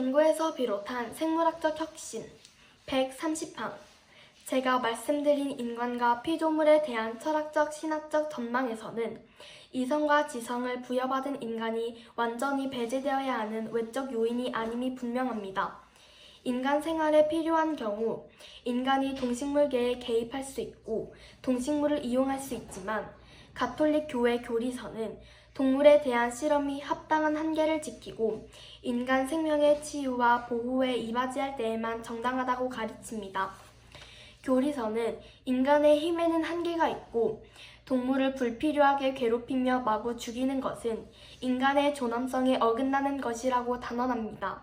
연구에서 비롯한 생물학적 혁신 130항 제가 말씀드린 인간과 피조물에 대한 철학적 신학적 전망에서는 이성과 지성을 부여받은 인간이 완전히 배제되어야 하는 외적 요인이 아님이 분명합니다. 인간 생활에 필요한 경우 인간이 동식물계에 개입할 수 있고 동식물을 이용할 수 있지만 가톨릭 교회 교리서는 동물에 대한 실험이 합당한 한계를 지키고 인간 생명의 치유와 보호에 이바지할 때에만 정당하다고 가르칩니다. 교리서는 인간의 힘에는 한계가 있고 동물을 불필요하게 괴롭히며 마구 죽이는 것은 인간의 존엄성에 어긋나는 것이라고 단언합니다.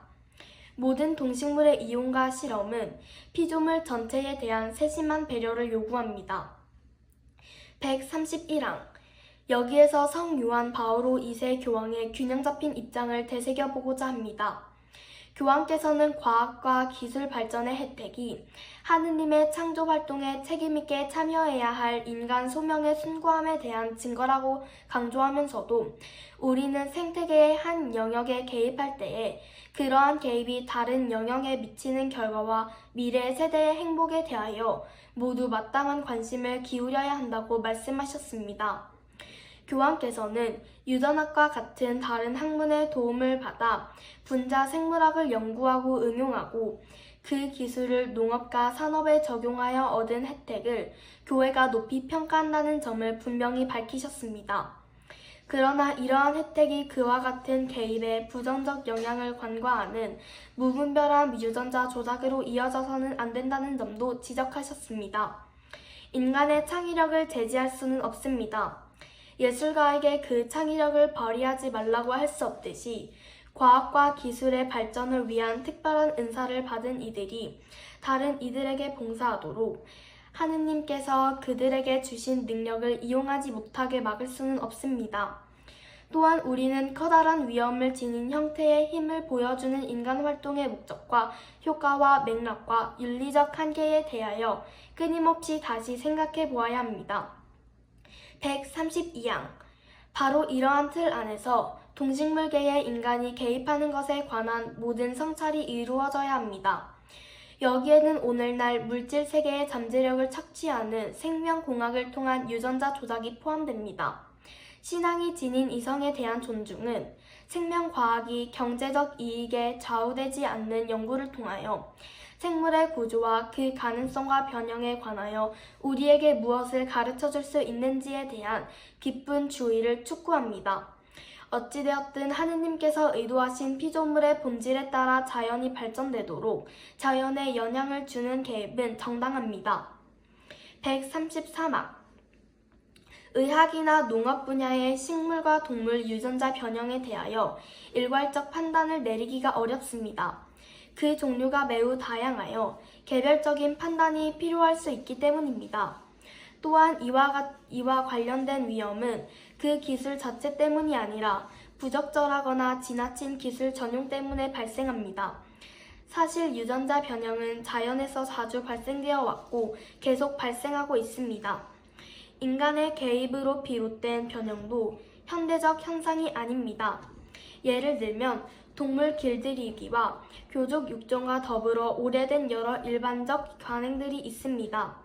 모든 동식물의 이용과 실험은 피조물 전체에 대한 세심한 배려를 요구합니다. 131항 여기에서 성 요한 바오로 2세 교황의 균형 잡힌 입장을 되새겨보고자 합니다. 교황께서는 과학과 기술 발전의 혜택이 하느님의 창조 활동에 책임있게 참여해야 할 인간 소명의 숭고함에 대한 증거라고 강조하면서도 우리는 생태계의 한 영역에 개입할 때에 그러한 개입이 다른 영역에 미치는 결과와 미래 세대의 행복에 대하여 모두 마땅한 관심을 기울여야 한다고 말씀하셨습니다. 교황께서는 유전학과 같은 다른 학문의 도움을 받아 분자 생물학을 연구하고 응용하고 그 기술을 농업과 산업에 적용하여 얻은 혜택을 교회가 높이 평가한다는 점을 분명히 밝히셨습니다. 그러나 이러한 혜택이 그와 같은 개입에 부정적 영향을 관과하는 무분별한 유전자 조작으로 이어져서는 안 된다는 점도 지적하셨습니다. 인간의 창의력을 제지할 수는 없습니다. 예술가에게 그 창의력을 발휘하지 말라고 할 수 없듯이 과학과 기술의 발전을 위한 특별한 은사를 받은 이들이 다른 이들에게 봉사하도록 하느님께서 그들에게 주신 능력을 이용하지 못하게 막을 수는 없습니다. 또한 우리는 커다란 위험을 지닌 형태의 힘을 보여주는 인간 활동의 목적과 효과와 맥락과 윤리적 한계에 대하여 끊임없이 다시 생각해 보아야 합니다. 132항 바로 이러한 틀 안에서 동식물계에 인간이 개입하는 것에 관한 모든 성찰이 이루어져야 합니다. 여기에는 오늘날 물질 세계의 잠재력을 착취하는 생명공학을 통한 유전자 조작이 포함됩니다. 신앙이 지닌 이성에 대한 존중은 생명과학이 경제적 이익에 좌우되지 않는 연구를 통하여 생물의 구조와 그 가능성과 변형에 관하여 우리에게 무엇을 가르쳐줄 수 있는지에 대한 깊은 주의를 촉구합니다. 어찌되었든 하느님께서 의도하신 피조물의 본질에 따라 자연이 발전되도록 자연에 영향을 주는 개입은 정당합니다. 133항 의학이나 농업 분야의 식물과 동물 유전자 변형에 대하여 일괄적 판단을 내리기가 어렵습니다. 그 종류가 매우 다양하여 개별적인 판단이 필요할 수 있기 때문입니다. 또한 이와 관련된 위험은 그 기술 자체 때문이 아니라 부적절하거나 지나친 기술 전용 때문에 발생합니다. 사실 유전자 변형은 자연에서 자주 발생되어 왔고 계속 발생하고 있습니다. 인간의 개입으로 비롯된 변형도 현대적 현상이 아닙니다. 예를 들면 동물 길들이기와 교족 육종과 더불어 오래된 여러 일반적 관행들이 있습니다.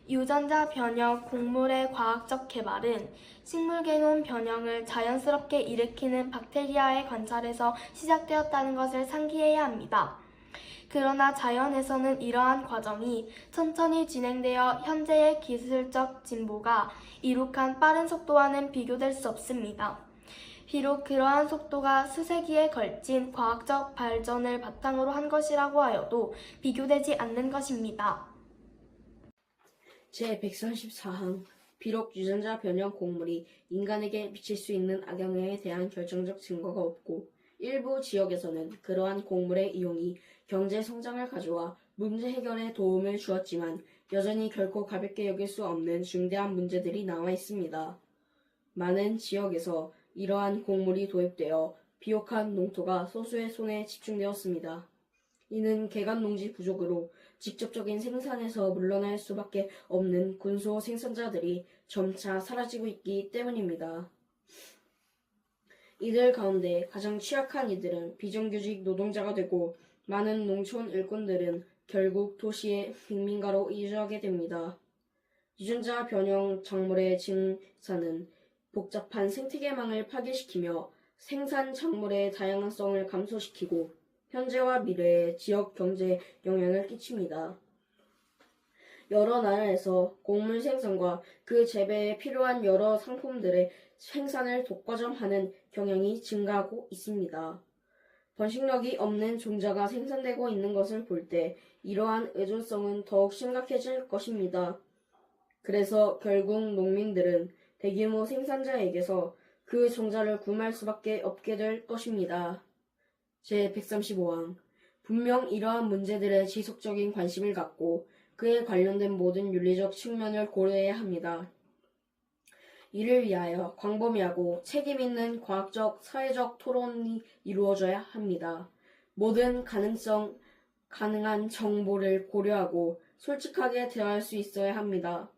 유전자 변형 곡물의 과학적 개발은 식물 게놈 변형을 자연스럽게 일으키는 박테리아의 관찰에서 시작되었다는 것을 상기해야 합니다. 그러나 자연에서는 이러한 과정이 천천히 진행되어 현재의 기술적 진보가 이룩한 빠른 속도와는 비교될 수 없습니다. 비록 그러한 속도가 수세기에 걸친 과학적 발전을 바탕으로 한 것이라고 하여도 비교되지 않는 것입니다. 제134항 비록 유전자 변형 곡물이 인간에게 미칠 수 있는 악영향에 대한 결정적 증거가 없고 일부 지역에서는 그러한 곡물의 이용이 경제 성장을 가져와 문제 해결에 도움을 주었지만 여전히 결코 가볍게 여길 수 없는 중대한 문제들이 남아 있습니다. 많은 지역에서 이러한 곡물이 도입되어 비옥한 농토가 소수의 손에 집중되었습니다. 이는 개간농지 부족으로 직접적인 생산에서 물러날 수밖에 없는 군소 생산자들이 점차 사라지고 있기 때문입니다. 이들 가운데 가장 취약한 이들은 비정규직 노동자가 되고 많은 농촌 일꾼들은 결국 도시의 빈민가로 이주하게 됩니다. 유전자 변형 작물의 증사는 복잡한 생태계망을 파괴시키며 생산 작물의 다양성을 감소시키고 현재와 미래의 지역 경제에 영향을 끼칩니다. 여러 나라에서 곡물 생산과 그 재배에 필요한 여러 상품들의 생산을 독과점하는 경향이 증가하고 있습니다. 번식력이 없는 종자가 생산되고 있는 것을 볼 때 이러한 의존성은 더욱 심각해질 것입니다. 그래서 결국 농민들은 대규모 생산자에게서 그 종자를 구매할 수밖에 없게 될 것입니다. 제135항 분명 이러한 문제들에 지속적인 관심을 갖고 그에 관련된 모든 윤리적 측면을 고려해야 합니다. 이를 위하여 광범위하고 책임있는 과학적, 사회적 토론이 이루어져야 합니다. 모든 가능한 정보를 고려하고 솔직하게 대화할 수 있어야 합니다.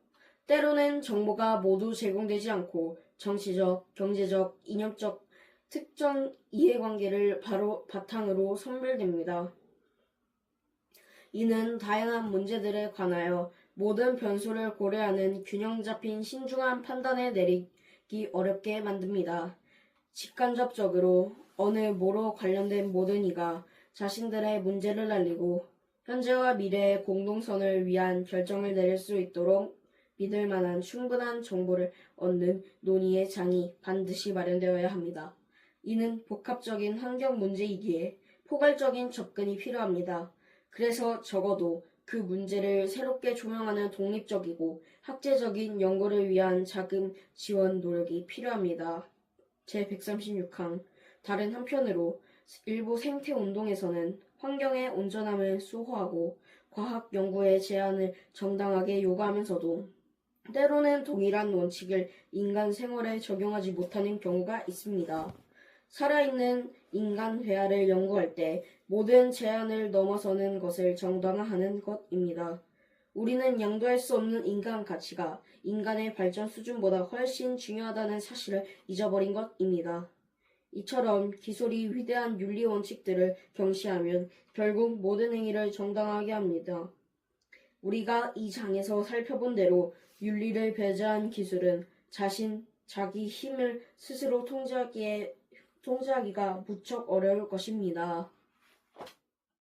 때로는 정보가 모두 제공되지 않고 정치적, 경제적, 이념적 특정 이해관계를 바로 바탕으로 선별됩니다. 이는 다양한 문제들에 관하여 모든 변수를 고려하는 균형 잡힌 신중한 판단을 내리기 어렵게 만듭니다. 직간접적으로 어느 뭐로 관련된 모든 이가 자신들의 문제를 알리고 현재와 미래의 공동선을 위한 결정을 내릴 수 있도록 믿을 만한 충분한 정보를 얻는 논의의 장이 반드시 마련되어야 합니다. 이는 복합적인 환경 문제이기에 포괄적인 접근이 필요합니다. 그래서 적어도 그 문제를 새롭게 조명하는 독립적이고 학제적인 연구를 위한 자금 지원 노력이 필요합니다. 제136항 다른 한편으로 일부 생태운동에서는 환경의 온전함을 수호하고 과학 연구의 제한을 정당하게 요구하면서도 때로는 동일한 원칙을 인간 생활에 적용하지 못하는 경우가 있습니다. 살아있는 인간 회화를 연구할 때 모든 제한을 넘어서는 것을 정당화하는 것입니다. 우리는 양도할 수 없는 인간 가치가 인간의 발전 수준보다 훨씬 중요하다는 사실을 잊어버린 것입니다. 이처럼 기술이 위대한 윤리 원칙들을 경시하면 결국 모든 행위를 정당하게 합니다. 우리가 이 장에서 살펴본 대로 윤리를 배제한 기술은 자기 힘을 스스로 통제하기가 무척 어려울 것입니다.